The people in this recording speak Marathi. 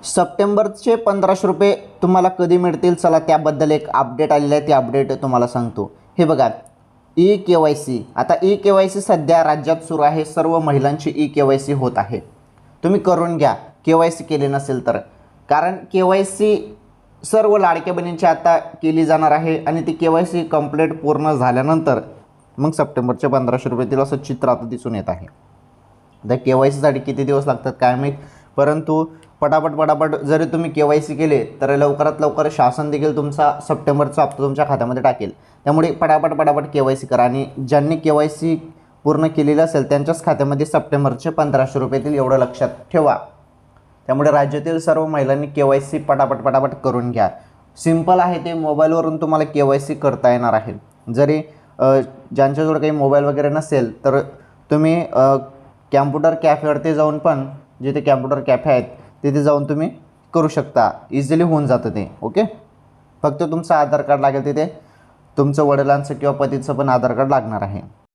सप्टेंबरचे 1500 तुम्हाला कधी मिळतील, चला त्याबद्दल एक अपडेट आलेलं आहे, ते अपडेट तुम्हाला सांगतो. हे बघा, ई-KYC. आता ई-KYC सध्या राज्यात सुरू आहे. सर्व महिलांची ई-KYC होत आहे. तुम्ही करून घ्या KYC केले नसेल तर, कारण KYC सर्व लाडक्या बहिणींची आता केली जाणार आहे आणि ती KYC कंप्लीट पूर्ण झाल्यानंतर मग सप्टेंबरचे 1500 येतील असं चित्र आता दिसून येत आहे. आता KYCसाठी किती दिवस लागतात काय माहीत, परंतु पटापट जरी तुम्ही KYC केले तर लवकरात लवकर शासन देखील तुमचा सप्टेंबरचा हप्ता तुमच्या खात्यामध्ये टाकेल. त्यामुळे पटापट KYC करा आणि ज्यांनी KYC पूर्ण केलेलं असेल त्यांच्याच खात्यामध्ये सप्टेंबरचे 1500 येतील, एवढं लक्षात ठेवा. त्यामुळे राज्यातील सर्व महिलांनी KYC पटापट करून घ्या. सिंपल आहे ते, मोबाईलवरून तुम्हाला KYC करता येणार आहे. जरी ज्यांच्याजवळ काही मोबाईल वगैरे नसेल तर तुम्ही कॅम्प्युटर कॅफेवरती जाऊन पण, जिथे कॅम्प्युटर कॅफे आहेत तिथे जाऊन तुम्ही करू शकता. इझिली होऊन जातं ते. ओके, फक्त तुमचं आधार कार्ड लागेल तिथे, तुमचं वडिलांचं किंवा पतीचं पण आधार कार्ड लागणार आहे.